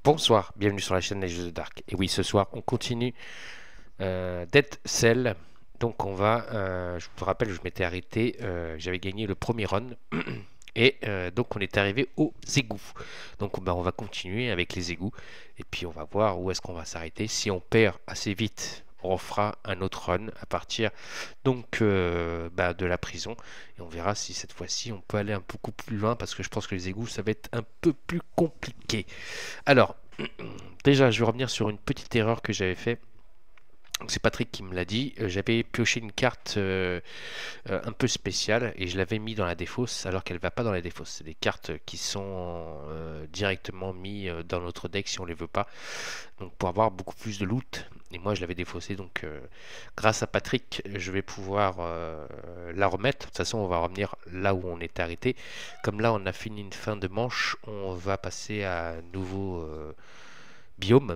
Bonsoir, bienvenue sur la chaîne des Jeux de Dark. Et oui, ce soir, on continue Dead Cell. Donc on va, je vous rappelle, je m'étais arrêté, j'avais gagné le premier run. Et donc on est arrivé aux égouts. Donc on va continuer avec les égouts. Et puis on va voir où est-ce qu'on va s'arrêter. Si on perd assez vite, on fera un autre run à partir donc de la prison. Et on verra si cette fois-ci on peut aller un peu plus loin. Parce que je pense que les égouts, ça va être un peu plus compliqué. Alors, déjà, je vais revenir sur une petite erreur que j'avais fait. C'est Patrick qui me l'a dit. J'avais pioché une carte un peu spéciale et je l'avais mis dans la défausse alors qu'elle ne va pas dans la défausse. C'est des cartes qui sont directement mises dans notre deck si on ne les veut pas. Donc pour avoir beaucoup plus de loot. Et moi je l'avais défaussé. Donc grâce à Patrick, je vais pouvoir la remettre. De toute façon, on va revenir là où on est arrêté. Comme là, on a fini une fin de manche, on va passer à un nouveau biome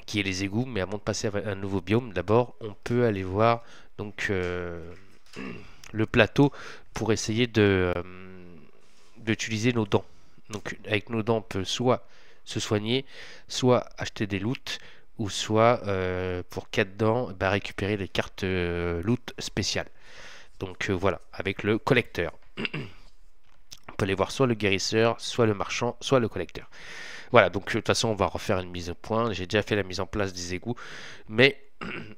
qui est les égouts. Mais avant de passer à un nouveau biome, d'abord on peut aller voir donc le plateau pour essayer d'utiliser nos dents. Donc avec nos dents on peut soit se soigner, soit acheter des loots, ou soit pour 4 dents récupérer les cartes loot spéciales. Donc voilà, avec le collecteur. On peut aller voir soit le guérisseur, soit le marchand, soit le collecteur. Voilà, donc de toute façon on va refaire une mise au point. J'ai déjà fait la mise en place des égouts, mais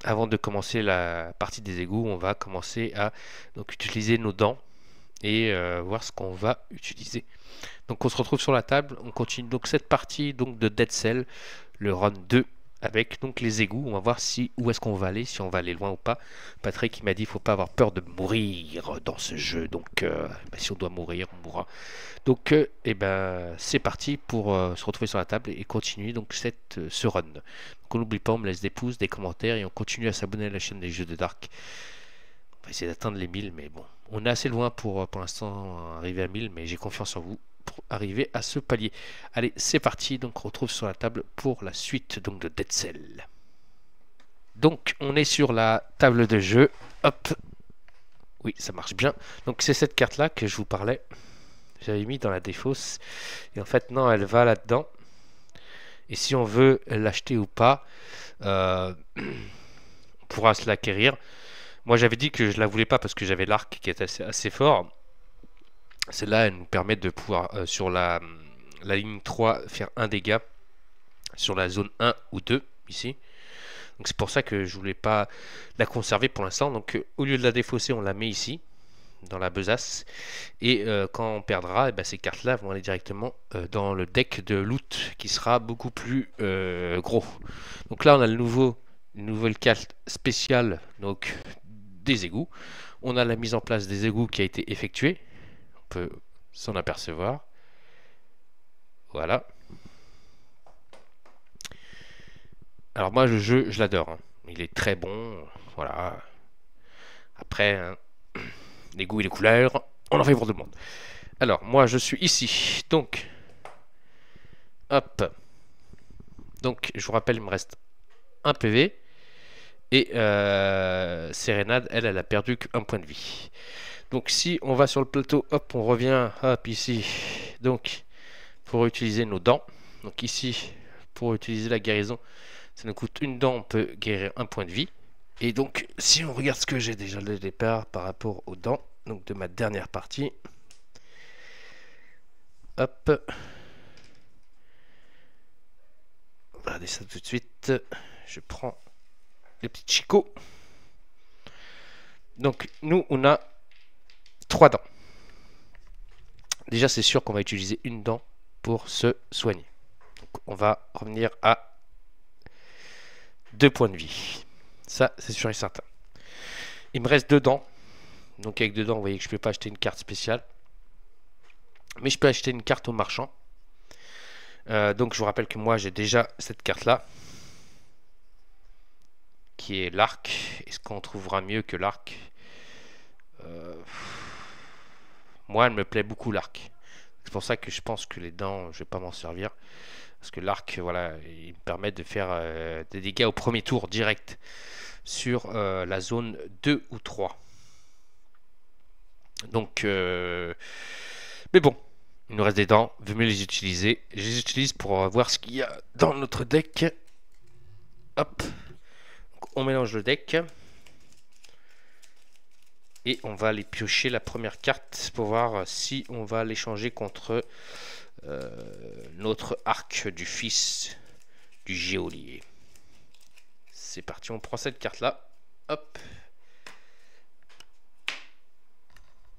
avant de commencer la partie des égouts, on va commencer à donc utiliser nos dents et voir ce qu'on va utiliser. Donc on se retrouve sur la table, on continue donc cette partie donc de Dead Cell, le run 2 avec donc les égouts. On va voir si où est-ce qu'on va aller, si on va aller loin ou pas. Patrick il m'a dit il faut pas avoir peur de mourir dans ce jeu, donc si on doit mourir, on mourra. Donc c'est parti pour se retrouver sur la table et continuer donc ce run. Donc on n'oublie pas, on me laisse des pouces, des commentaires et on continue à s'abonner à la chaîne des Jeux de Dark. On va essayer d'atteindre les 1000, mais bon, on est assez loin pour l'instant arriver à 1000, mais j'ai confiance en vous pour arriver à ce palier. Allez, c'est parti, donc on retrouve sur la table pour la suite donc de Dead Cell. Donc on est sur la table de jeu, hop, oui ça marche bien. Donc c'est cette carte là que je vous parlais, j'avais mis dans la défausse, et en fait non, elle va là-dedans. Et si on veut l'acheter ou pas, on pourra se l'acquérir. Moi j'avais dit que je la voulais pas parce que j'avais l'arc qui est assez fort. Celle-là, elle nous permet de pouvoir, sur la ligne 3, faire un dégât sur la zone 1 ou 2, ici. Donc c'est pour ça que je voulais pas la conserver pour l'instant. Donc au lieu de la défausser, on la met ici, dans la besace. Et quand on perdra, ces cartes-là vont aller directement dans le deck de loot, qui sera beaucoup plus gros. Donc là, on a une nouvelle carte spéciale donc, des égouts. On a la mise en place des égouts qui a été effectuée. On peut s'en apercevoir. Voilà. Alors moi, le jeu, je l'adore. Hein. Il est très bon. Voilà. Après, hein, les goûts et les couleurs, on en fait pour tout le monde. Alors, moi, je suis ici. Donc, hop. Donc, je vous rappelle, il me reste un PV. Et Sérénade, elle a perdu qu'un point de vie. Donc, si on va sur le plateau, hop, on revient, hop, ici. Donc, pour utiliser nos dents. Donc, ici, pour utiliser la guérison, ça nous coûte une dent, on peut guérir un point de vie. Et donc, si on regarde ce que j'ai déjà le départ par rapport aux dents, donc de ma dernière partie, hop, on va regarder ça tout de suite. Je prends les petits chicots. Donc, nous, on a 3 dents. Déjà, c'est sûr qu'on va utiliser une dent pour se soigner. Donc, on va revenir à 2 points de vie. Ça, c'est sûr et certain. Il me reste 2 dents. Donc, avec 2 dents, vous voyez que je ne peux pas acheter une carte spéciale. Mais je peux acheter une carte au marchand. Donc, je vous rappelle que moi, j'ai déjà cette carte-là. Qui est l'arc. Est-ce qu'on trouvera mieux que l'arc? Moi, elle me plaît beaucoup l'arc. C'est pour ça que je pense que les dents, je vais pas m'en servir. Parce que l'arc, voilà, il me permet de faire des dégâts au premier tour direct sur la zone 2 ou 3. Donc, mais bon, Il nous reste des dents, vaut mieux les utiliser. Je les utilise pour voir ce qu'il y a dans notre deck. Hop. Donc, on mélange le deck. Et on va aller piocher la première carte pour voir si on va l'échanger contre notre arc du fils du geôlier. C'est parti, on prend cette carte là. Hop.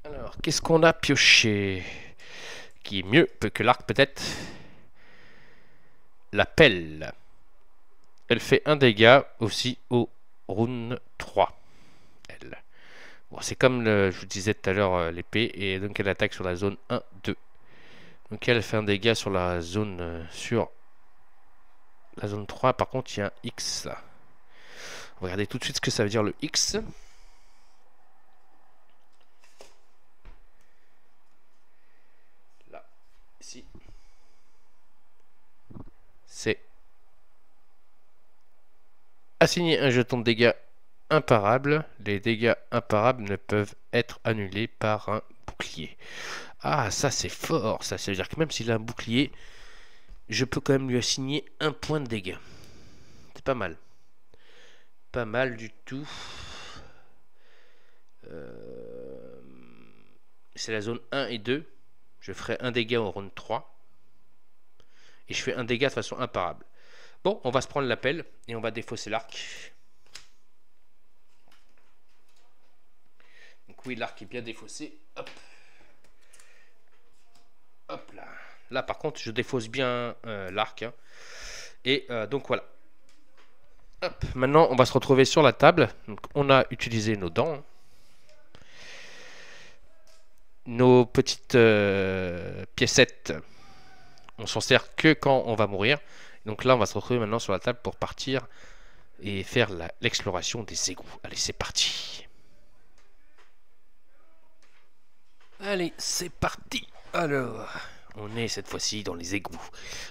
Alors, qu'est-ce qu'on a pioché qui est mieux que l'arc peut-être? La pelle. Elle fait un dégât aussi au round 3. Elle. Bon, c'est comme je vous disais tout à l'heure l'épée, et donc elle attaque sur la zone 1, 2. Donc elle fait un dégât sur la zone 3. Par contre, il y a un X là. On va regarder tout de suite ce que ça veut dire le X. Là, ici. C'est assigner un jeton de dégâts imparable. Les dégâts imparables ne peuvent être annulés par un bouclier. Ah, ça c'est fort, ça veut dire que même s'il a un bouclier, je peux quand même lui assigner un point de dégâts. C'est pas mal. Pas mal du tout. C'est la zone 1 et 2. Je ferai un dégât au round 3. Et je fais un dégât de façon imparable. Bon, on va se prendre la pelle et on va défausser l'arc. Donc oui, l'arc est bien défaussé. Hop. Hop là. Là par contre, je défausse bien l'arc. Hein. Et donc voilà. Hop. Maintenant, on va se retrouver sur la table. Donc, on a utilisé nos dents. Nos petites piécettes. On s'en sert que quand on va mourir. Donc là, on va se retrouver maintenant sur la table pour partir et faire l'exploration des égouts. Allez, c'est parti. Allez, c'est parti. Alors, on est cette fois-ci dans les égouts.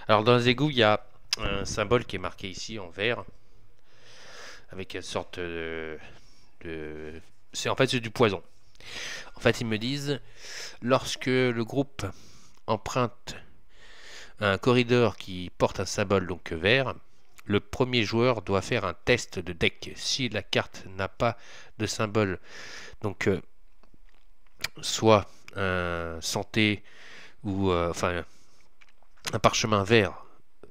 Alors, dans les égouts, il y a un symbole qui est marqué ici en vert. Avec une sorte en fait, c'est du poison. En fait, ils me disent, lorsque le groupe emprunte un corridor qui porte un symbole donc vert, le premier joueur doit faire un test de deck. Si la carte n'a pas de symbole, donc soit un santé ou enfin un parchemin vert,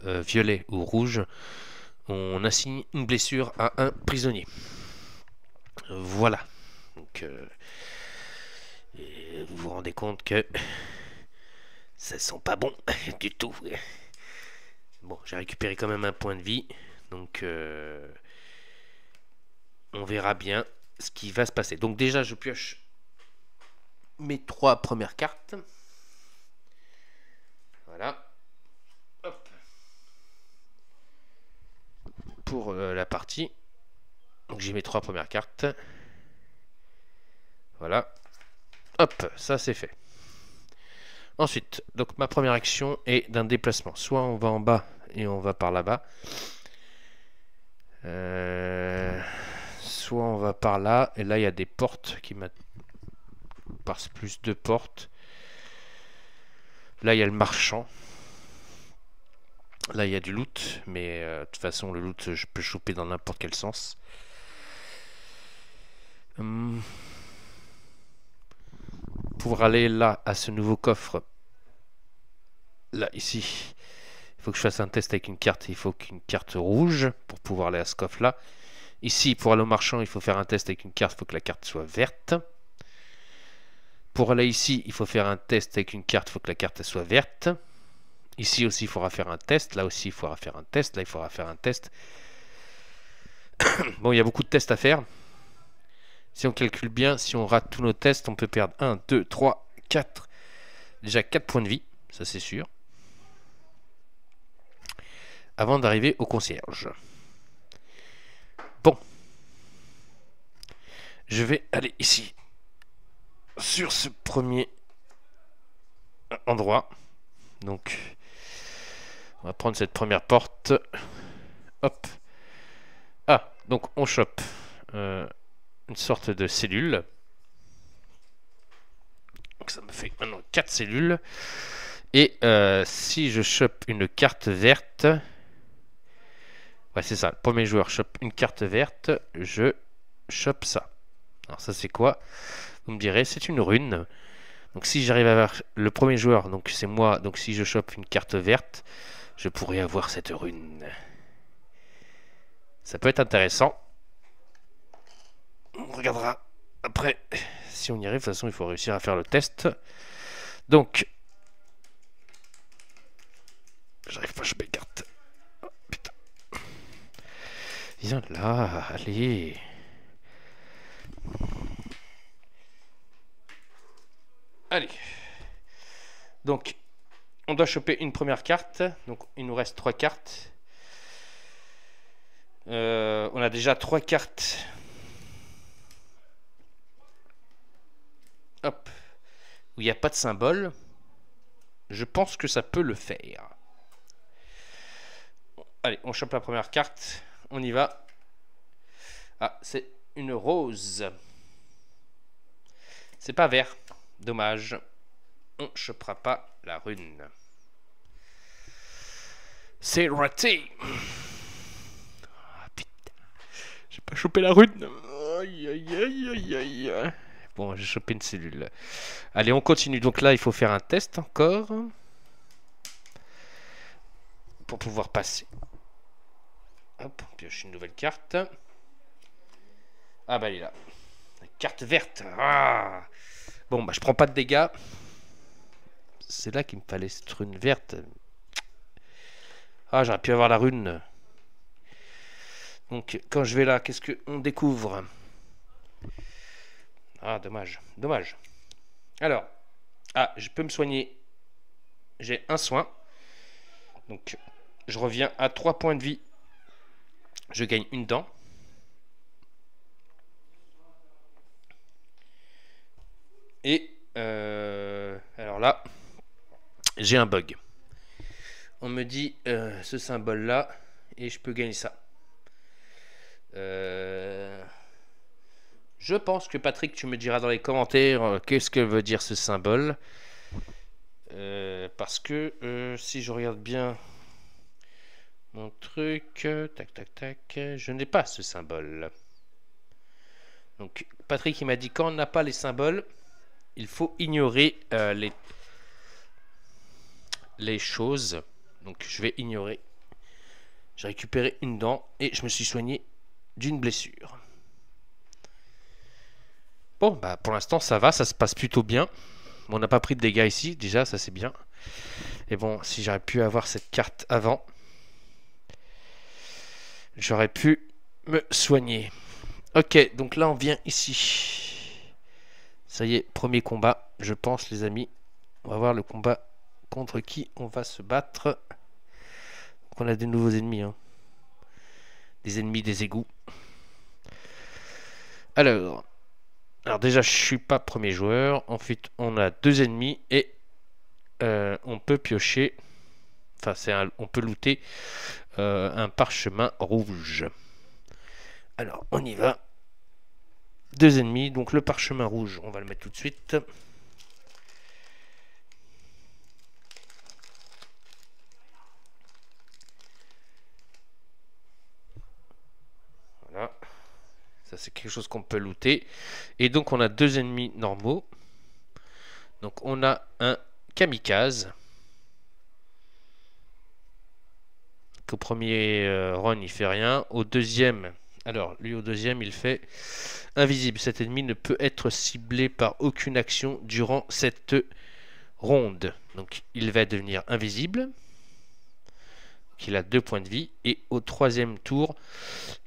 violet ou rouge, on assigne une blessure à un prisonnier. Voilà. Donc vous vous rendez compte que ça sent pas bon du tout. Bon, j'ai récupéré quand même un point de vie. Donc on verra bien ce qui va se passer. Donc déjà, je pioche mes 3 premières cartes. Voilà. Hop. Pour la partie. Donc j'ai mes 3 premières cartes. Voilà. Hop, ça c'est fait. Ensuite, donc ma première action est d'un déplacement. Soit on va en bas et on va par là-bas. Soit on va par là. Et là, il y a des portes qui m'appartent plus de portes. Là, il y a le marchand. Là, il y a du loot. Mais de toute façon, le loot, je peux choper dans n'importe quel sens. Pour aller là, à ce nouveau coffre, là, ici, il faut que je fasse un test avec une carte. Il faut qu'une carte rouge pour pouvoir aller à ce coffre là. Ici, pour aller au marchand, il faut faire un test avec une carte. Il faut que la carte soit verte. Pour aller ici, il faut faire un test avec une carte. Il faut que la carte soit verte. Ici aussi, il faudra faire un test. Là aussi, il faudra faire un test. Là, il faudra faire un test. Bon, il y a beaucoup de tests à faire. Si on calcule bien, si on rate tous nos tests, on peut perdre 1, 2, 3, 4. Déjà 4 points de vie, ça c'est sûr. Avant d'arriver au concierge. Bon. Je vais aller ici. Sur ce premier endroit. Donc, on va prendre cette première porte. Hop. Ah, donc on chope une sorte de cellule. Donc ça me fait maintenant 4 cellules. Et si je chope une carte verte, ouais, c'est ça, le premier joueur chope une carte verte, je chope ça. Alors ça c'est quoi? Vous me direz, c'est une rune. Donc si j'arrive à avoir le premier joueur, donc c'est moi, donc si je chope une carte verte, je pourrais avoir cette rune. Ça peut être intéressant. On regardera après si on y arrive. De toute façon, il faut réussir à faire le test. Donc, j'arrive pas à choper une carte. Oh, putain. Viens là, allez. Allez. Donc, on doit choper une première carte. Donc, il nous reste 3 cartes. On a déjà 3 cartes. Hop. Où il n'y a pas de symbole. Je pense que ça peut le faire. Allez, on chope la première carte. On y va. Ah, c'est une rose. C'est pas vert. Dommage. On chopera pas la rune. C'est raté. Ah, putain. J'ai pas chopé la rune. Aïe, aïe, aïe, aïe, aïe. Bon, j'ai chopé une cellule. Allez, on continue. Donc là, il faut faire un test encore. Pour pouvoir passer. Hop, on pioche une nouvelle carte. Ah bah elle est là. Carte verte. Ah. Bon, bah je prends pas de dégâts. C'est là qu'il me fallait cette rune verte. Ah, j'aurais pu avoir la rune. Donc, quand je vais là, qu'est-ce qu'on découvre? Ah, dommage. Dommage. Alors, ah, je peux me soigner. J'ai un soin. Donc, je reviens à 3 points de vie. Je gagne une dent. Et, alors là, j'ai un bug. On me dit ce symbole-là, et je peux gagner ça. Je pense que Patrick, tu me diras dans les commentaires qu'est-ce que veut dire ce symbole. Parce que si je regarde bien mon truc, tac tac tac, je n'ai pas ce symbole. Donc Patrick il m'a dit quand on n'a pas les symboles, il faut ignorer les choses. Donc je vais ignorer. J'ai récupéré une dent et je me suis soigné d'une blessure. Bon, bah pour l'instant ça va, ça se passe plutôt bien. On n'a pas pris de dégâts ici, déjà ça c'est bien. Et bon, si j'aurais pu avoir cette carte avant, j'aurais pu me soigner. Ok, donc là on vient ici. Ça y est, premier combat, je pense les amis. On va voir le combat contre qui on va se battre. Donc on a des nouveaux ennemis, hein. Des ennemis des égouts. Alors déjà je suis pas premier joueur. Ensuite on a 2 ennemis et on peut piocher. Enfin on peut looter un parchemin rouge. Alors on y va. 2 ennemis, donc le parchemin rouge, on va le mettre tout de suite. Voilà. Ça c'est quelque chose qu'on peut looter. Et donc on a 2 ennemis normaux. Donc on a un kamikaze. Au premier run il fait rien. Au deuxième, alors lui au deuxième il fait invisible. Cet ennemi ne peut être ciblé par aucune action durant cette ronde. Donc il va devenir invisible. Donc, il a 2 points de vie. Et au troisième tour,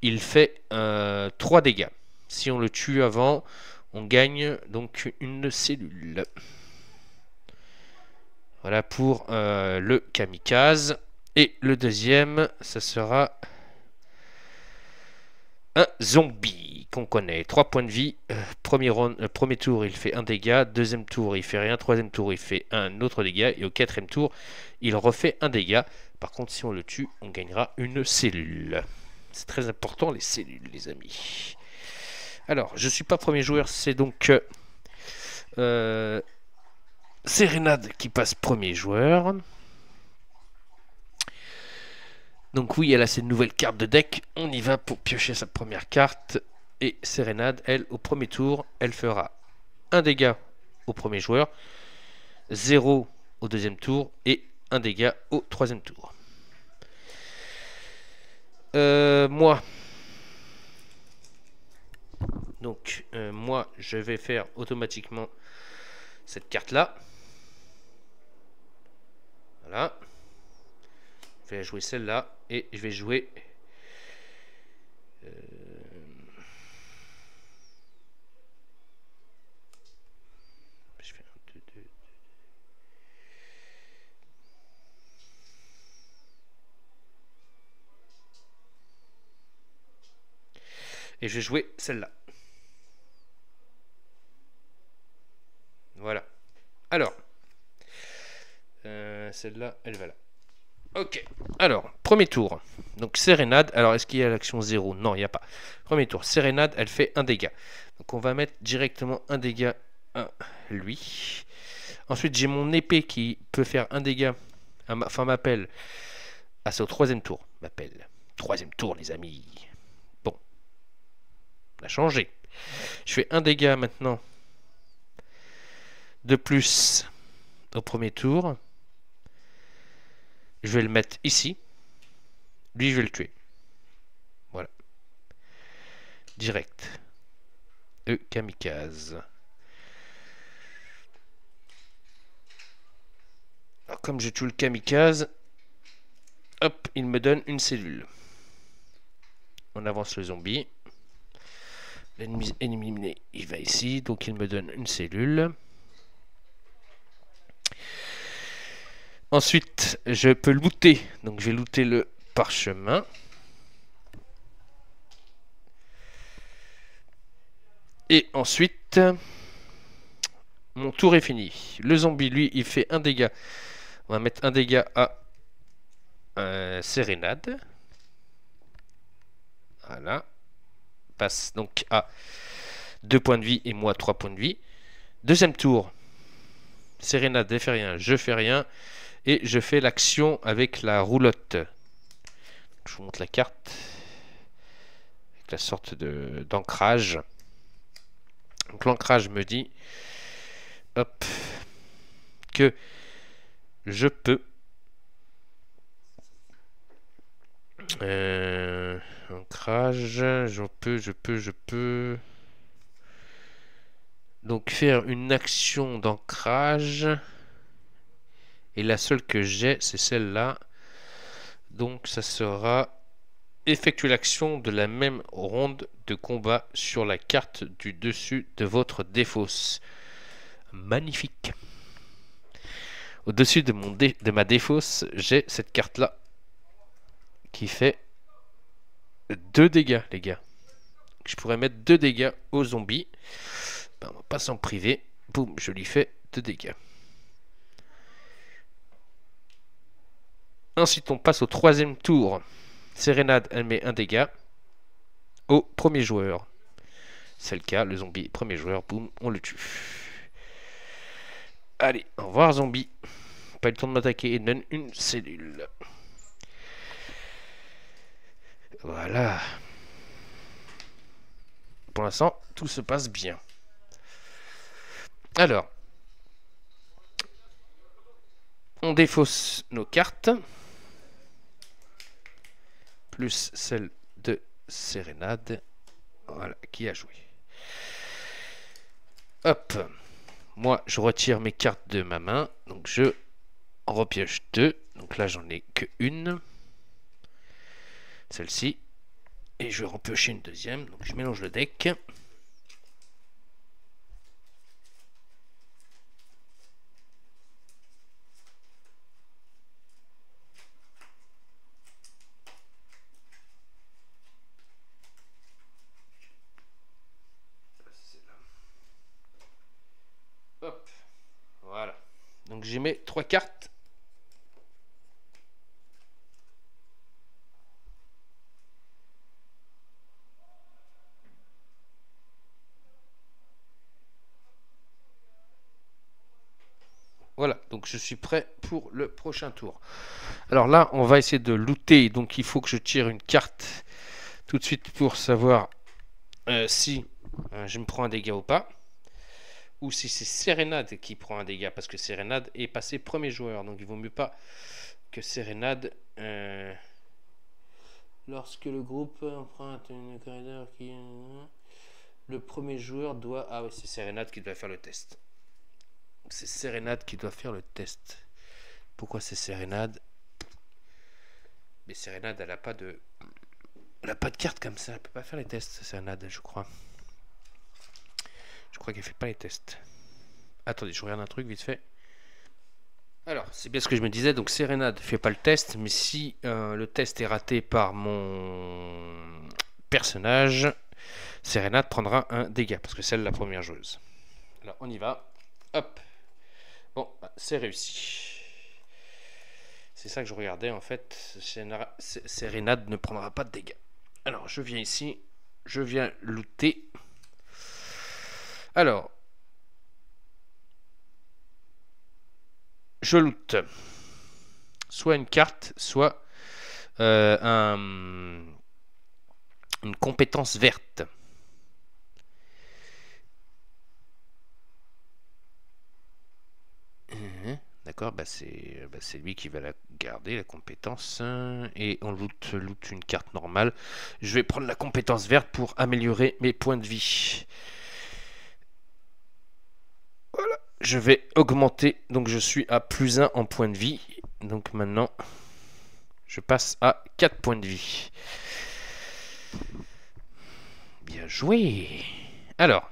il fait 3 dégâts. Si on le tue avant, on gagne donc une cellule. Voilà pour le kamikaze. Et le deuxième, ça sera un zombie qu'on connaît. 3 points de vie. Premier tour, il fait 1 dégât. Deuxième tour, il fait rien. Troisième tour, il fait un autre dégât. Et au quatrième tour, il refait 1 dégât. Par contre, si on le tue, on gagnera une cellule. C'est très important, les cellules, les amis. Alors, je suis pas premier joueur. C'est donc Sérénade qui passe premier joueur. Donc oui, elle a ses nouvelles cartes de deck. On y va pour piocher sa première carte. Et Sérénade, elle, au premier tour, elle fera un dégât au premier joueur, 0 au deuxième tour et un dégât au troisième tour. Moi, je vais faire automatiquement cette carte-là. Voilà. Je vais jouer celle-là et je vais jouer... Je fais 1, 2, 2. Et je vais jouer celle-là. Voilà. Alors, celle-là, elle va là. Ok. Alors, premier tour. Donc, Sérénade. Alors, est-ce qu'il y a l'action 0? Non, il n'y a pas. Premier tour. Sérénade, elle fait un dégât. Donc, on va mettre directement un dégât à lui. Ensuite, j'ai mon épée qui peut faire un dégât. Enfin, m'appelle. Ah, c'est au troisième tour. M'appelle. Troisième tour, les amis. Bon. On a changé. Je fais un dégât maintenant. De plus au premier tour. Je vais le mettre ici. Lui, je vais le tuer. Voilà. Direct. Kamikaze. Alors, comme je tue le kamikaze, hop, il me donne une cellule. On avance le zombie. L'ennemi éliminé, il va ici, donc il me donne une cellule. Ensuite, je peux looter. Donc je vais looter le parchemin. Et ensuite, mon tour est fini. Le zombie, lui, il fait un dégât. On va mettre un dégât à Sérénade. Voilà. Passe donc à 2 points de vie et moi 3 points de vie. Deuxième tour. Sérénade ne fait rien, je fais rien. Et je fais l'action avec la roulotte. Je vous montre la carte. Avec la sorte d'ancrage. Donc l'ancrage me dit hop, que je peux ancrage, je peux donc faire une action d'ancrage et la seule que j'ai c'est celle-là, donc ça sera effectuer l'action de la même ronde de combat sur la carte du dessus de votre défausse. Magnifique. Au-dessus de ma défausse, j'ai cette carte-là qui fait 2 dégâts, les gars. Je pourrais mettre 2 dégâts au zombie. Ben, on va pas s'en priver. Boum, je lui fais 2 dégâts. Ensuite, on passe au troisième tour. Sérénade, elle met un dégât au premier joueur. C'est le cas, le zombie, premier joueur, boum, on le tue. Allez, au revoir zombie. Pas eu le temps de m'attaquer, il donne une cellule. Voilà. Pour l'instant, tout se passe bien. Alors, on défausse nos cartes. Plus celle de Sérénade. Voilà, qui a joué. Hop. Moi, je retire mes cartes de ma main. Donc, je repioche 2. Donc là, j'en ai que une. Celle-ci. Et je vais repiocher une deuxième. Donc, je mélange le deck. Hop. Voilà. Donc, j'ai mes 3 cartes. Voilà, donc je suis prêt pour le prochain tour. Alors là, on va essayer de looter. Donc il faut que je tire une carte tout de suite pour savoir si je me prends un dégât ou pas. Ou si c'est Sérénade qui prend un dégât. Parce que Sérénade est passé premier joueur. Donc il vaut mieux pas que Sérénade... lorsque le groupe emprunte une corridor qui... Le premier joueur doit... Ah oui, c'est Sérénade qui doit faire le test. C'est Sérénade qui doit faire le test. Pourquoi c'est Sérénade? Mais Sérénade, elle a pas de... Elle a pas de carte comme ça. Elle peut pas faire les tests, Sérénade, je crois. Je crois qu'elle fait pas les tests. Attendez, je regarde un truc vite fait. Alors, c'est bien ce que je me disais. Donc, Sérénade fait pas le test. Mais si le test est raté par mon personnage, Sérénade prendra un dégât. Parce que c'est elle la première joueuse. Alors, on y va. Hop. Bon, c'est réussi. C'est ça que je regardais en fait. Sérénade ne prendra pas de dégâts. Alors, je viens ici. Je viens looter. Alors, je loot soit une carte, soit une compétence verte. D'accord, c'est lui qui va la garder, la compétence. Et on loot une carte normale. Je vais prendre la compétence verte pour améliorer mes points de vie. Voilà, je vais augmenter. Donc je suis à +1 en points de vie. Donc maintenant, je passe à 4 points de vie. Bien joué. Alors,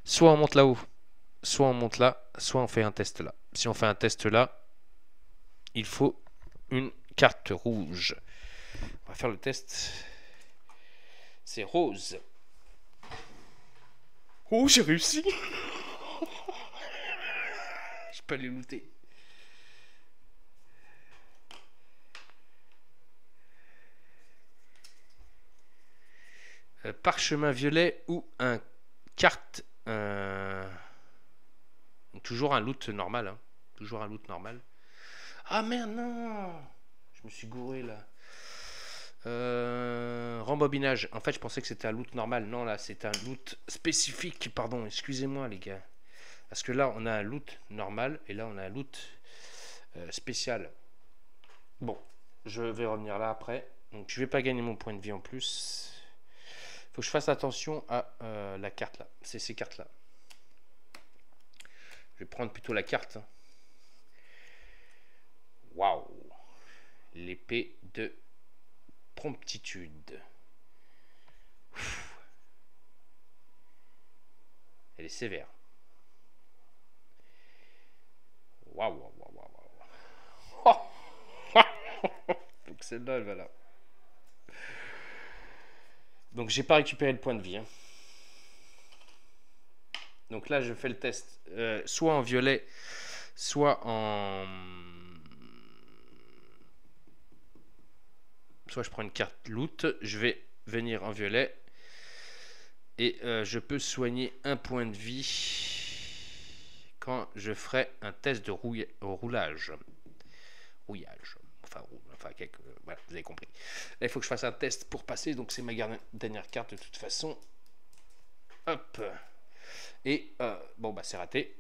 soit on monte là-haut, soit on monte là, soit on fait un test là. Si on fait un test là, il faut une carte rouge. On va faire le test. C'est rose. Oh, j'ai réussi. Je peux aller looter. Parchemin violet ou un carte. Toujours un loot normal. Hein. Toujours un loot normal. Ah merde, non. Je me suis gouré là. Rembobinage. En fait, je pensais que c'était un loot normal. Non, là, c'est un loot spécifique. Pardon, excusez-moi, les gars. Parce que là, on a un loot normal. Et là, on a un loot spécial. Bon, je vais revenir là après. Donc, je vais pas gagner mon point de vie en plus. Faut que je fasse attention à la carte là. C'est ces cartes là. Je vais prendre plutôt la carte. Waouh. L'épée de promptitude. Elle est sévère. Waouh, waouh, waouh, waouh. Donc celle-là, elle va là. Donc j'ai pas récupéré le point de vie. Hein. Donc là, je fais le test. Soit en violet, soit en... Soit je prends une carte loot. Je vais venir en violet. Et je peux soigner un point de vie quand je ferai un test de roulage. Rouillage. Enfin voilà, vous avez compris. Là, il faut que je fasse un test pour passer. Donc, c'est ma dernière carte de toute façon. Hop. Et, bon, bah, c'est raté.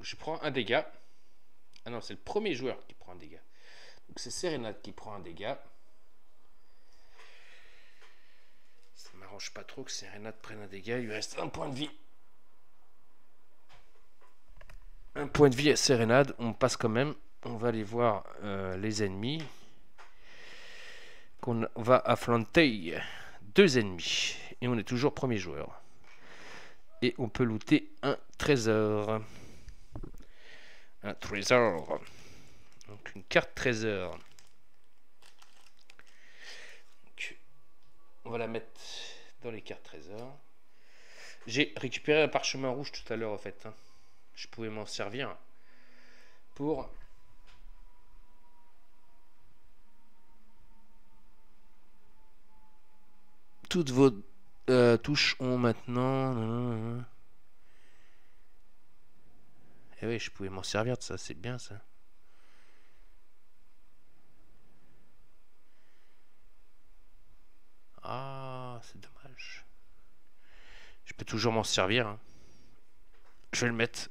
Je prends un dégât. Ah non, c'est le premier joueur qui prend un dégât. Donc, c'est Sérénade qui prend un dégât. Ça m'arrange pas trop que Sérénade prenne un dégât. Il lui reste un point de vie. Un point de vie à Sérénade. On passe quand même. On va aller voir les ennemis. Qu'on va affronter 2 ennemis. Et on est toujours premier joueur. Et on peut looter un trésor. Un trésor. Donc une carte trésor. Donc, on va la mettre dans les cartes trésors. J'ai récupéré un parchemin rouge tout à l'heure en fait. Hein. Je pouvais m'en servir pour... Toutes vos touches ont maintenant... Et oui, je pouvais m'en servir de ça, c'est bien ça. Ah, c'est dommage. Je peux toujours m'en servir, hein. Je vais le mettre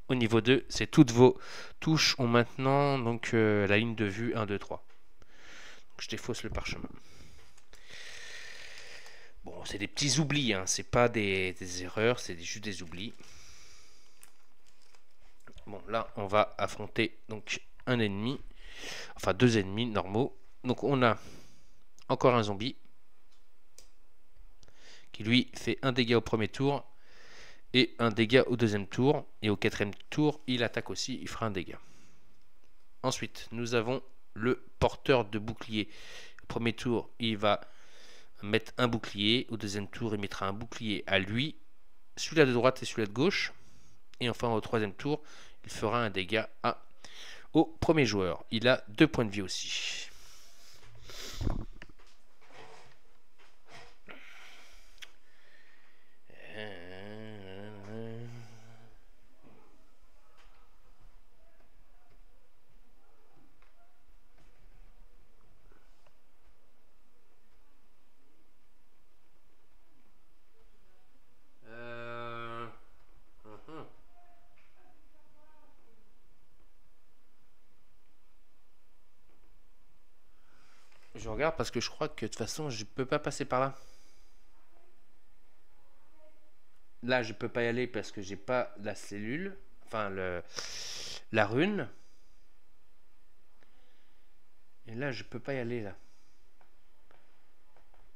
au niveau 2. C'est toutes vos touches ont maintenant donc la ligne de vue 1, 2, 3. Donc, je défausse le parchemin. Bon, c'est des petits oublis, hein. C'est pas des erreurs, c'est juste des oublis. Bon, là, on va affronter donc un ennemi, enfin 2 ennemis normaux. Donc on a encore un zombie qui lui fait un dégât au premier tour et un dégât au deuxième tour. Et au quatrième tour, il attaque aussi, il fera un dégât. Ensuite, nous avons le porteur de bouclier. Au premier tour, il va mettre un bouclier. Au deuxième tour, il mettra un bouclier à lui, celui-là de droite et celui-là de gauche. Et enfin, au troisième tour, il fera un dégât au premier joueur. Il a 2 points de vie aussi. Je regarde parce que je crois que de toute façon je peux pas passer par là. Là je peux pas y aller parce que j'ai pas la cellule, enfin la rune. Et là je peux pas y aller là.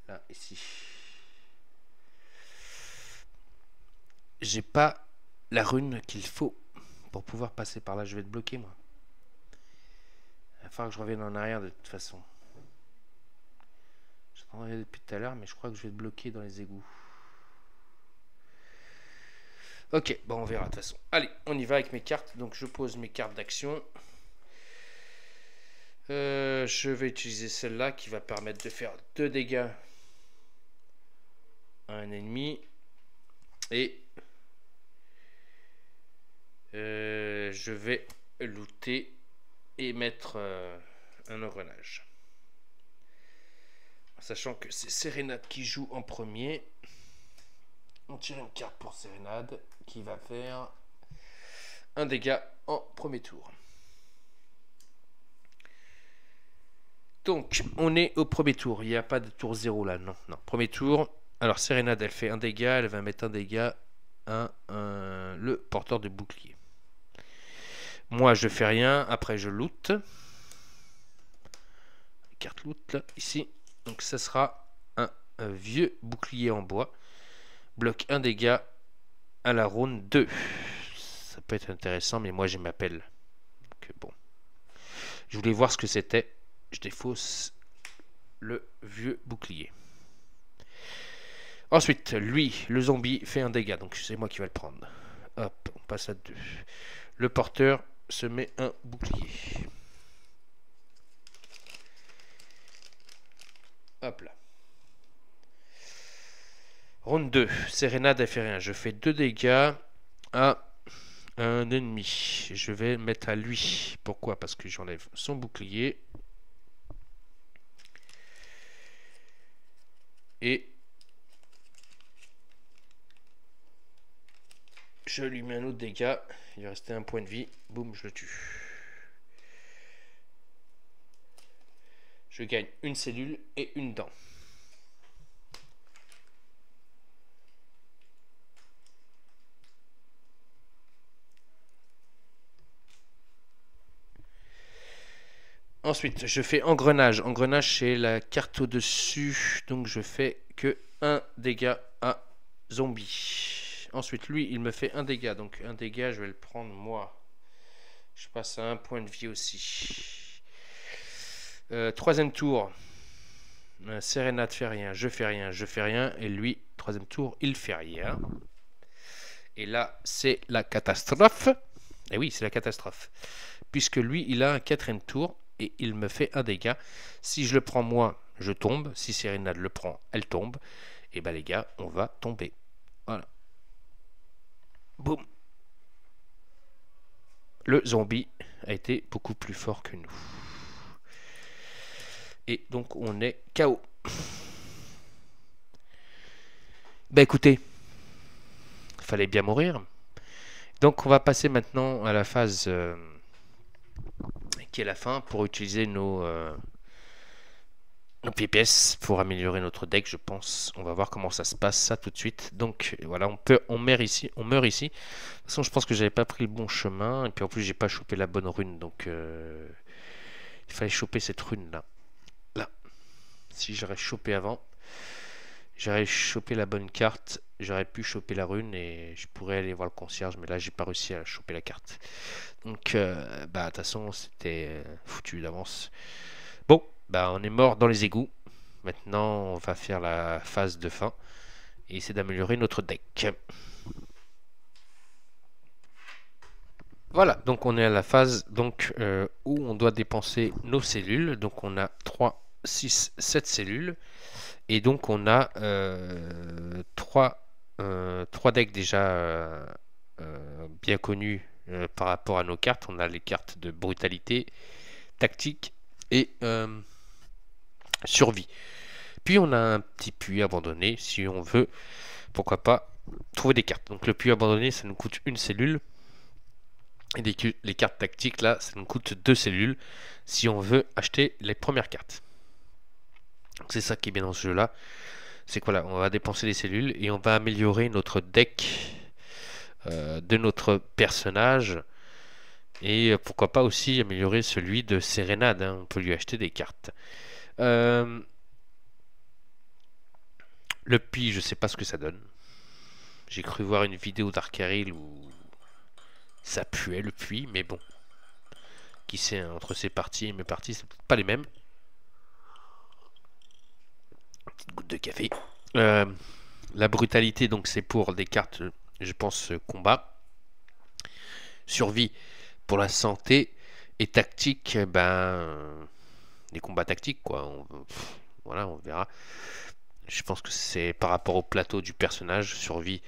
Là ici. J'ai pas la rune qu'il faut pour pouvoir passer par là. Je vais être bloqué moi. Il va falloir que je revienne en arrière de toute façon. J'attendrai depuis tout à l'heure mais je crois que je vais être bloqué dans les égouts. Ok, bon on verra de toute façon. Allez, on y va avec mes cartes. Donc je pose mes cartes d'action. Je vais utiliser celle-là qui va permettre de faire 2 dégâts à un ennemi. Et je vais looter et mettre un engrenage. Sachant que c'est Sérénade qui joue en premier. On tire une carte pour Sérénade qui va faire un dégât en premier tour. Donc, on est au premier tour. Il n'y a pas de tour 0 là. Non, non. Premier tour. Alors, Sérénade, elle fait un dégât. Elle va mettre un dégât à le porteur de bouclier. Moi, je fais rien. Après, je loot. Carte loot, là, ici. Donc, ça sera un vieux bouclier en bois. Bloque un dégât à la round 2. Ça peut être intéressant, mais moi, j'ai ma pelle. Donc, bon. Je voulais voir ce que c'était. Je défausse le vieux bouclier. Ensuite, lui, le zombie, fait un dégât. Donc, c'est moi qui vais le prendre. Hop, on passe à 2. Le porteur se met un bouclier. Hop là. Round 2. Sérénade, elle fait rien. Je fais 2 dégâts à un ennemi. Je vais mettre à lui. Pourquoi? Parce que j'enlève son bouclier. Et je lui mets un autre dégât. Il restait un point de vie. Boum, je le tue. Je gagne une cellule et une dent. Ensuite, je fais engrenage. Engrenage, c'est la carte au-dessus. Donc, je fais que un dégât à zombie. Ensuite, lui, il me fait un dégât. Donc, un dégât, je vais le prendre moi. Je passe à un point de vie aussi. Troisième tour. Sérénade fait rien. Je fais rien. Je fais rien. Et lui, troisième tour, il fait rien. Et là, c'est la catastrophe. Et oui, c'est la catastrophe. Puisque lui, il a un quatrième tour. Et il me fait un dégât. Si je le prends moi, je tombe. Si Sérénade le prend, elle tombe. Et bah les gars, on va tomber. Voilà. Boum. le zombie a été beaucoup plus fort que nous. Et donc on est KO. Bah écoutez, fallait bien mourir. Donc on va passer maintenant à la phase qui est la fin pour utiliser nos PPS pour améliorer notre deck, je pense. On va voir comment ça se passe, ça tout de suite. Donc voilà, on meurt ici. De toute façon, je pense que j'avais pas pris le bon chemin. Et puis en plus, j'ai pas chopé la bonne rune. Donc il fallait choper cette rune là. Là. Si j'aurais chopé avant, j'aurais chopé la bonne carte. J'aurais pu choper la rune et je pourrais aller voir le concierge. Mais là, j'ai pas réussi à choper la carte. Donc bah de toute façon, c'était foutu d'avance. Bon, bah on est mort dans les égouts. Maintenant, on va faire la phase de fin et essayer d'améliorer notre deck. Voilà, donc on est à la phase donc, où on doit dépenser nos cellules. Donc on a 3, 6, 7 cellules. Et donc on a 3 decks déjà bien connus par rapport à nos cartes. On a les cartes de brutalité, tactique et survie. Puis on a un petit puits abandonné si on veut, pourquoi pas, trouver des cartes. Donc le puits abandonné, ça nous coûte une cellule. Et les cartes tactiques, là, ça nous coûte 2 cellules si on veut acheter les premières cartes. C'est ça qui est bien dans ce jeu-là. C'est que voilà, on va dépenser les cellules et on va améliorer notre deck de notre personnage. Et pourquoi pas aussi améliorer celui de Sérénade. Hein. On peut lui acheter des cartes. Le puits, je sais pas ce que ça donne. J'ai cru voir une vidéo d'Arcaril où ça puait le puits, mais bon. Qui sait, hein, entre ces parties et mes parties, c'est peut-être pas les mêmes. Petite goutte de café. La brutalité, donc c'est pour des cartes, je pense, combat. Survie pour la santé. Et tactique, ben... des combats tactiques, quoi. Voilà, on verra. Je pense que c'est par rapport au plateau du personnage. Survie,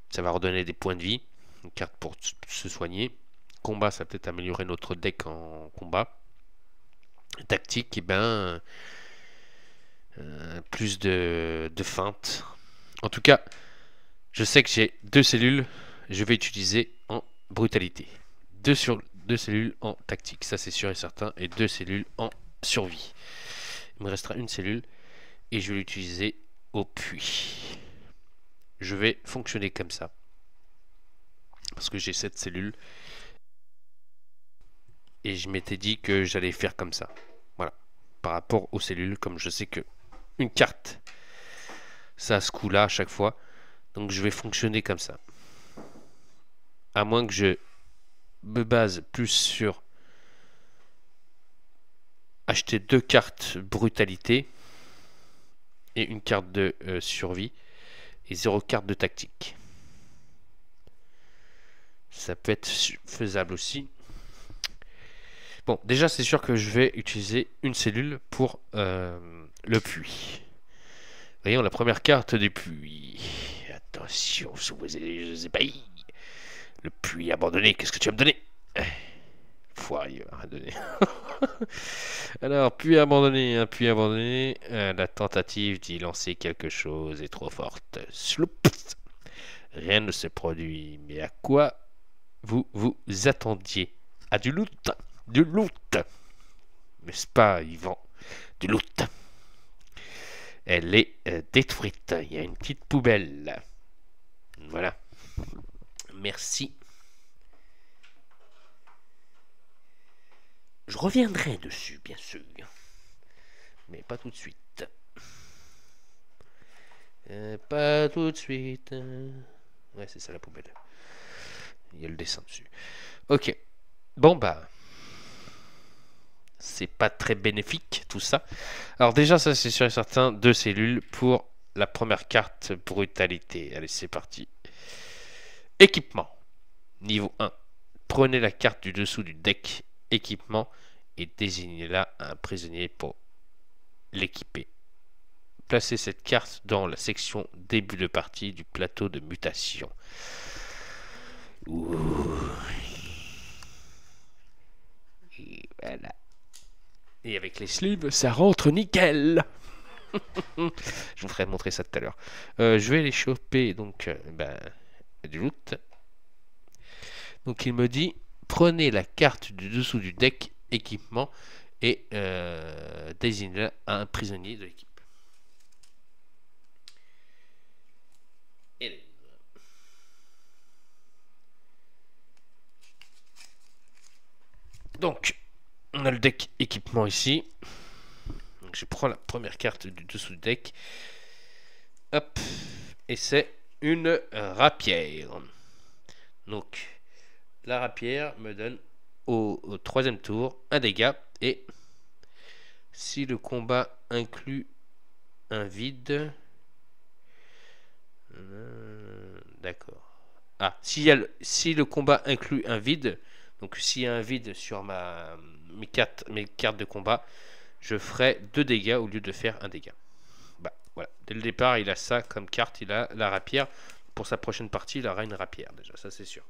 ça va redonner des points de vie. Une carte pour se soigner. Combat, ça va peut-être améliorer notre deck en combat. Tactique, et ben plus de feinte. En tout cas, je sais que j'ai 2 cellules. Je vais utiliser en brutalité. 2 cellules en tactique, ça c'est sûr et certain. Et 2 cellules en survie. Il me restera une cellule. Et je vais l'utiliser au puits. Je vais fonctionner comme ça. Parce que j'ai 7 cellules. Et je m'étais dit que j'allais faire comme ça. Voilà. Par rapport aux cellules, comme je sais que une carte, ça a ce coup-là à chaque fois. Donc je vais fonctionner comme ça. À moins que je me base plus sur acheter 2 cartes brutalité et une carte de survie et 0 carte de tactique. Ça peut être faisable aussi. Bon, déjà c'est sûr que je vais utiliser une cellule pour le puits. Voyons la première carte du puits. Attention, je sais pas. Le puits abandonné, qu'est-ce que tu vas me donner? Foiré, rien donner. Alors, puits abandonné, un puits abandonné. La tentative d'y lancer quelque chose est trop forte. Sloup. Rien ne se produit. Mais à quoi vous attendiez? À du loot. Du loot. N'est-ce pas, Yvan? Du loot. Elle est détruite. Il y a une petite poubelle. Voilà. Merci. Je reviendrai dessus, bien sûr. Mais pas tout de suite. Pas tout de suite. Ouais, c'est ça la poubelle. Il y a le dessin dessus. Ok. Bon, bah. C'est pas très bénéfique, tout ça. Alors déjà, ça c'est sûr et certain. 2 cellules pour la première carte brutalité. Allez, c'est parti. Équipement. Niveau 1. Prenez la carte du dessous du deck équipement et désignez là un prisonnier pour l'équiper. Placez cette carte dans la section début de partie du plateau de mutation. Ouh. Et avec les sleeves, ça rentre nickel. Je vous ferai montrer ça tout à l'heure. Je vais les choper, donc, du loot. Donc il me dit, prenez la carte du dessous du deck équipement et désignez un prisonnier de l'équipe. Donc, on a le deck équipement ici. Donc, je prends la première carte du dessous du deck. Hop. Et c'est une rapière. Donc, la rapière me donne au troisième tour un dégât. Et si le combat inclut un vide... D'accord. Ah, si le combat inclut un vide... Donc s'il y a un vide sur mes cartes de combat, je ferai 2 dégâts au lieu de faire un dégât. Bah voilà, dès le départ il a ça comme carte, il a la rapière. Pour sa prochaine partie il aura une rapière déjà, ça c'est sûr.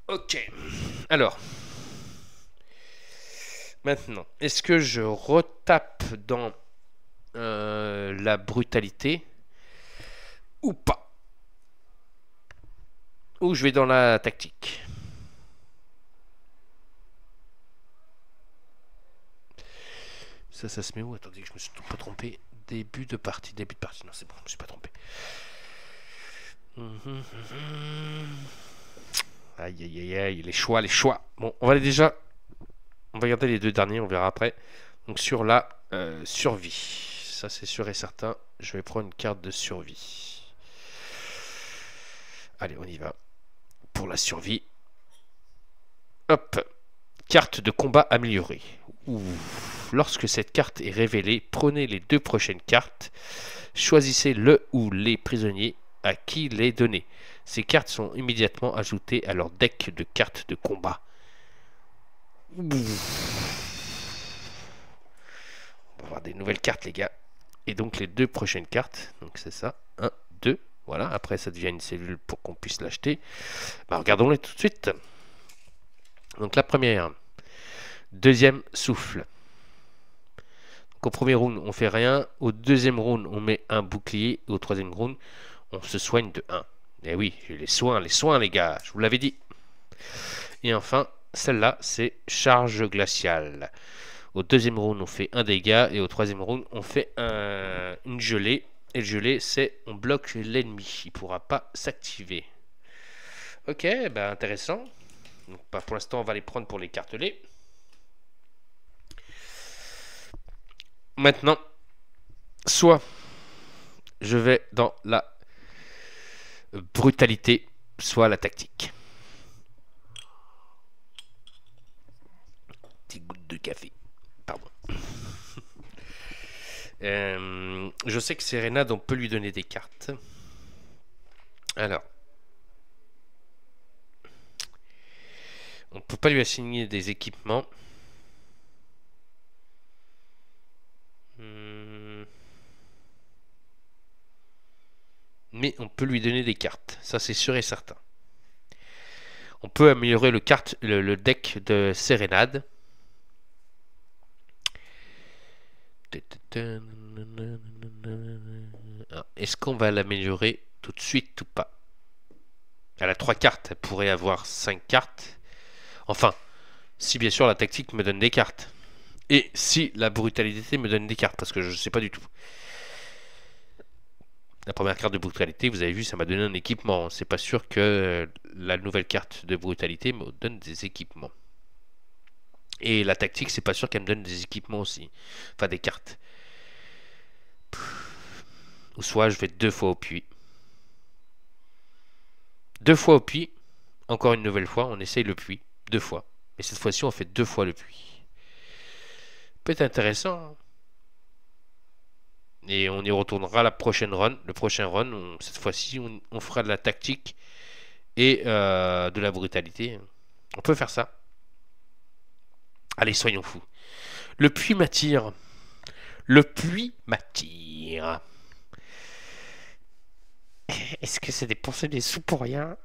Ok, alors maintenant, est-ce que je retape dans la brutalité ou pas, ou je vais dans la tactique? Ça se met où? Attendez, je me suis pas trompé. Début de partie. Non, c'est bon, je me suis pas trompé. Aïe, aïe, aïe, les choix. Bon, on va regarder les 2 derniers, on verra après. Donc sur la survie. Ça c'est sûr et certain. Je vais prendre une carte de survie. Allez, on y va. Pour la survie. Hop. Carte de combat améliorée. Ouh. Lorsque cette carte est révélée, prenez les 2 prochaines cartes. Choisissez le ou les prisonniers à qui les donner. Ces cartes sont immédiatement ajoutées à leur deck de cartes de combat. Ouh. On va avoir des nouvelles cartes, les gars. Et donc les 2 prochaines cartes, donc c'est ça, 1, 2, voilà, après ça devient une cellule pour qu'on puisse l'acheter. Bah, regardons-les tout de suite. Donc la première, deuxième souffle. Donc, au premier round, on fait rien. Au deuxième round, on met un bouclier. Et au troisième round, on se soigne de 1. Et oui, les soins, les gars, je vous l'avais dit. Et enfin, celle-là, c'est charge glaciale. Au deuxième round, on fait un dégât. Et au troisième round, on fait une gelée. Et le gelée, c'est on bloque l'ennemi. Il ne pourra pas s'activer. Ok, bah intéressant. Donc, bah, pour l'instant, on va les prendre pour les cartelets. Maintenant, soit je vais dans la brutalité, soit la tactique. Petite goutte de café. Pardon. Je sais que Sérénade, on peut lui donner des cartes. Alors. On ne peut pas lui assigner des équipements. Mais on peut lui donner des cartes. Ça, c'est sûr et certain. On peut améliorer le deck de Sérénade. Est-ce qu'on va l'améliorer tout de suite ou pas? Elle a 3 cartes. Elle pourrait avoir 5 cartes. Enfin, si bien sûr la tactique me donne des cartes. Et si la brutalité me donne des cartes. Parce que je ne sais pas du tout. La première carte de brutalité, vous avez vu, ça m'a donné un équipement. C'est pas sûr que la nouvelle carte de brutalité me donne des équipements. Et la tactique, c'est pas sûr qu'elle me donne des équipements aussi. Enfin, des cartes. Ou soit je vais 2 fois au puits. 2 fois au puits. Encore une nouvelle fois, on essaye le puits. 2 fois. Et cette fois-ci, on fait 2 fois le puits. Peut être intéressant. Hein. Et on y retournera la prochaine run. Le prochain run, cette fois-ci, on fera de la tactique et de la brutalité. On peut faire ça. Allez, soyons fous. Le puits m'attire. Le puits m'attire. Est-ce que c'est dépenser des sous pour rien?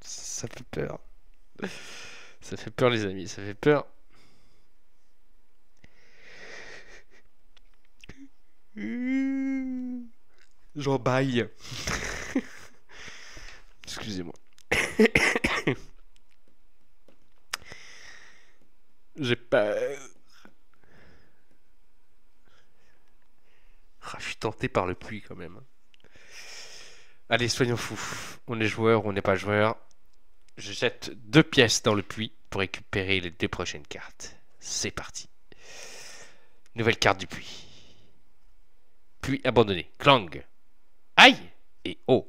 Ça fait peur. Ça fait peur, les amis, ça fait peur. J'en baille. Excusez-moi. J'ai peur. Ah, je suis tenté par le pluie quand même. Allez, soyons fous. On est joueur ou on n'est pas joueur. Je jette 2 pièces dans le puits pour récupérer les 2 prochaines cartes. C'est parti. Nouvelle carte du puits. Puits abandonné. Clang. Aïe! Et oh!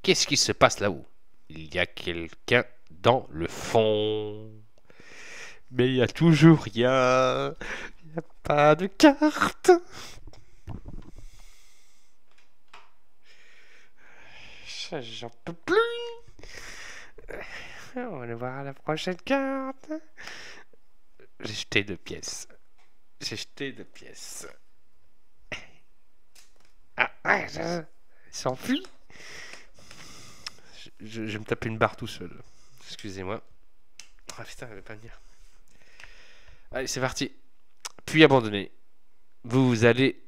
Qu'est-ce qui se passe là-haut? Il y a quelqu'un dans le fond. Mais il n'y a toujours rien. Il n'y a pas de carte. J'en peux plus. On va aller voir la prochaine carte. J'ai jeté 2 pièces. J'ai jeté 2 pièces. Ah, ouais, il s'enfuit. Je vais me taper une barre tout seul. Excusez-moi. Ah putain, elle veut pas venir. Allez, c'est parti. Puis abandonné. Vous allez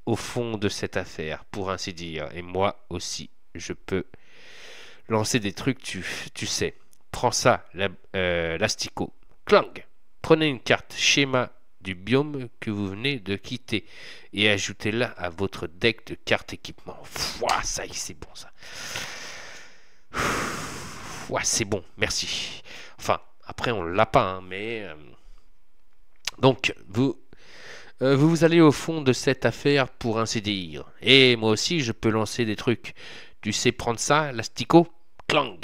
au fond de cette affaire, pour ainsi dire. Et moi aussi, je peux lancer des trucs, tu sais. Prends ça, l'asticot. Clang. Prenez une carte schéma du biome que vous venez de quitter et ajoutez-la à votre deck de cartes équipement. Ouah, ça y est, c'est bon ça. Ouais, c'est bon, merci. Enfin, après on l'a pas, hein, mais donc vous allez au fond de cette affaire pour ainsi dire. Et moi aussi, je peux lancer des trucs. Tu sais prendre ça, l'asticot? Clang.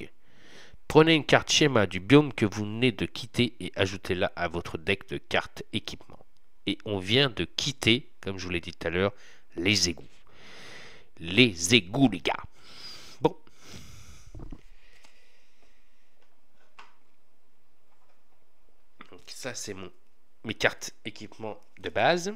Prenez une carte schéma du biome que vous venez de quitter et ajoutez-la à votre deck de cartes équipement. Et on vient de quitter, comme je vous l'ai dit tout à l'heure, les égouts. Les égouts, les gars. Bon. Donc ça, c'est mes cartes équipement de base.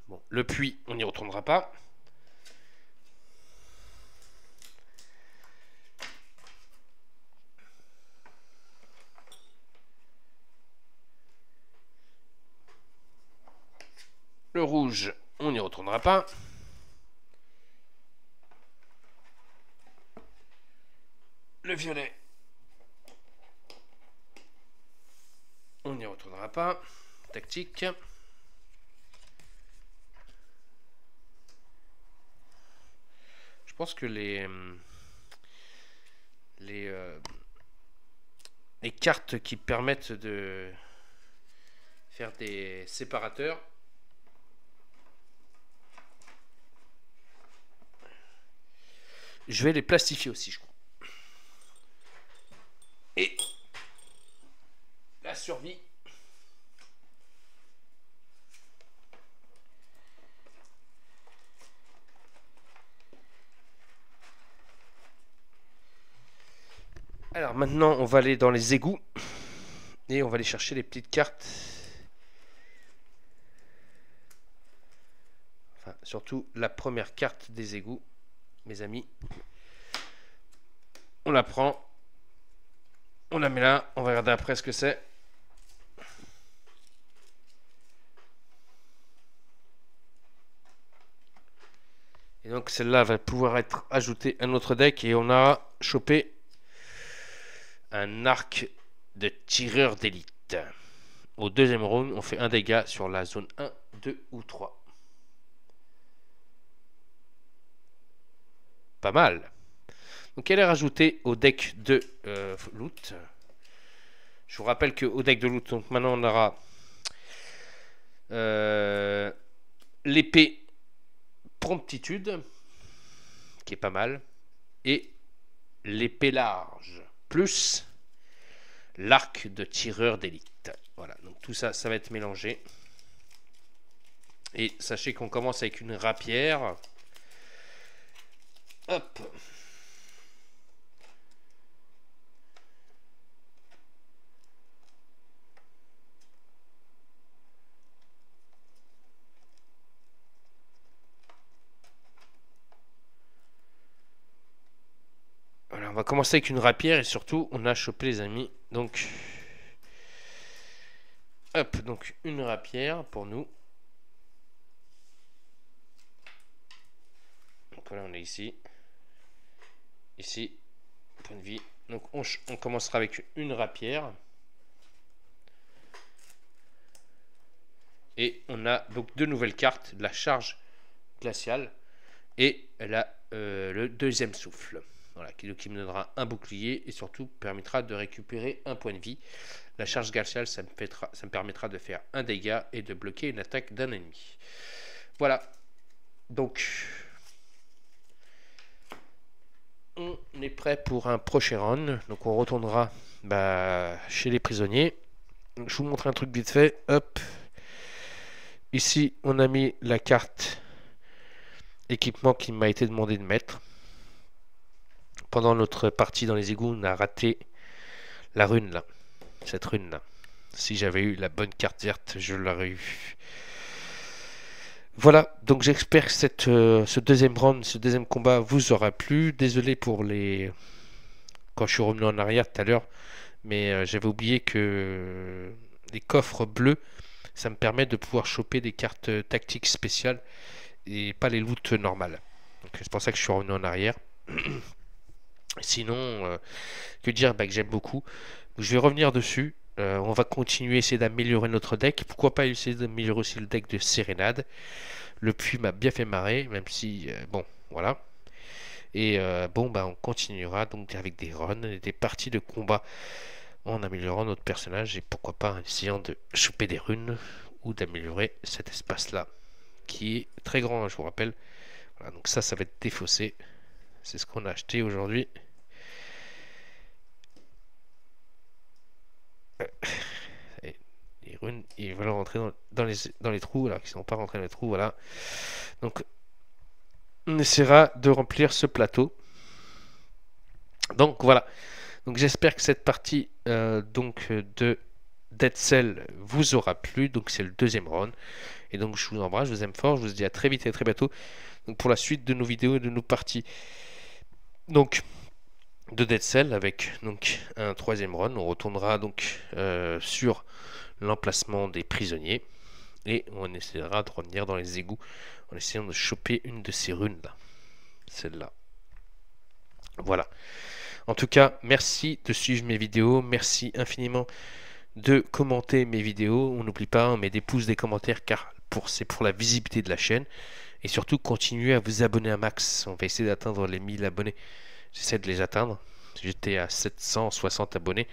Bon, le puits, on n'y retournera pas. Le rouge, on n'y retournera pas. Le violet, on n'y retournera pas. Tactique. Je pense que les cartes qui permettent de faire des séparateurs, je vais les plastifier aussi, je crois. Et la survie. Alors maintenant, on va aller dans les égouts et on va aller chercher les petites cartes. Enfin, surtout la première carte des égouts, mes amis. On la prend, on la met là, on va regarder après ce que c'est. Et donc celle-là va pouvoir être ajoutée à notre deck et on a chopé un arc de tireur d'élite. Au deuxième round, on fait un dégât sur la zone 1, 2 ou 3. Pas mal. Donc elle est rajoutée au deck de loot. Je vous rappelle qu'au deck de loot, donc maintenant on aura l'épée promptitude, qui est pas mal, et l'épée large, plus l'arc de tireur d'élite. Voilà, donc tout ça, ça va être mélangé. Et sachez qu'on commence avec une rapière. Hop. Voilà, on va commencer avec une rapière et surtout on a chopé les amis. Donc hop, donc une rapière pour nous. Donc voilà, on est ici. Ici, point de vie. Donc on commencera avec une rapière. Et on a donc deux nouvelles cartes, la charge glaciale et le deuxième souffle. Voilà, qui me donnera un bouclier et surtout permettra de récupérer un point de vie. La charge glaciale, ça me permettra de faire un dégât et de bloquer une attaque d'un ennemi. Voilà. Donc, on est prêt pour un prochain run. Donc, on retournera chez les prisonniers. Donc, je vous montre un truc vite fait. Hop. Ici, on a mis la carte équipement qui m'a été demandé de mettre. Pendant notre partie dans les égouts, on a raté la rune là. Cette rune là. Si j'avais eu la bonne carte verte, je l'aurais eu. Voilà, donc j'espère que ce deuxième round, ce deuxième combat vous aura plu. Désolé pour les... quand je suis revenu en arrière tout à l'heure, mais j'avais oublié que les coffres bleus, ça me permet de pouvoir choper des cartes tactiques spéciales et pas les loots normales. Donc c'est pour ça que je suis revenu en arrière. Sinon, que dire, que j'aime beaucoup. Donc, je vais revenir dessus. On va continuer à essayer d'améliorer notre deck. Pourquoi pas essayer d'améliorer aussi le deck de Sérénade. Le puits m'a bien fait marrer, même si, bon, voilà. Et on continuera donc avec des runs et des parties de combat en améliorant notre personnage et pourquoi pas en essayant de choper des runes ou d'améliorer cet espace-là qui est très grand, je vous rappelle. Voilà, donc ça va être défaussé. C'est ce qu'on a acheté aujourd'hui. Les runes, ils veulent rentrer dans les trous, alors qu'ils ne sont pas rentrés dans les trous, voilà. Donc, on essaiera de remplir ce plateau. Donc, voilà. Donc, j'espère que cette partie de Dead Cell vous aura plu. Donc, c'est le deuxième round. Et donc, je vous embrasse, je vous aime fort. Je vous dis à très vite et à très bientôt. Donc, pour la suite de nos vidéos et de nos parties. Donc, de Dead Cell avec donc un troisième run. On retournera donc sur l'emplacement des prisonniers et on essaiera de revenir dans les égouts en essayant de choper une de ces runes là, celle-là. Voilà. En tout cas, merci de suivre mes vidéos, merci infiniment de commenter mes vidéos. On n'oublie pas, on met des pouces, des commentaires car c'est pour la visibilité de la chaîne et surtout continuez à vous abonner un max. On va essayer d'atteindre les 1000 abonnés. J'essaie de les atteindre. J'étais à 760 abonnés.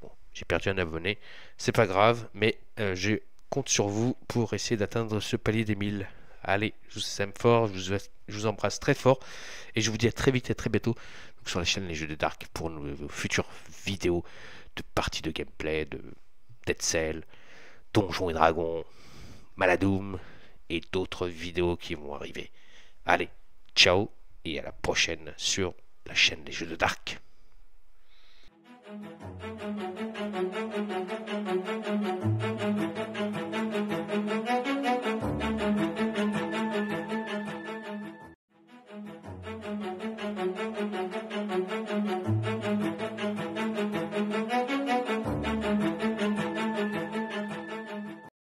Bon, j'ai perdu un abonné. C'est pas grave, mais je compte sur vous pour essayer d'atteindre ce palier des 1000. Allez, je vous aime fort, je vous embrasse très fort. Et je vous dis à très vite et à très bientôt donc sur la chaîne Les Jeux de Dark pour nos futures vidéos de parties de gameplay, de Dead Cell, Donjons et Dragons, Maladoom et d'autres vidéos qui vont arriver. Allez, ciao et à la prochaine sur la chaîne des Jeux de Dark.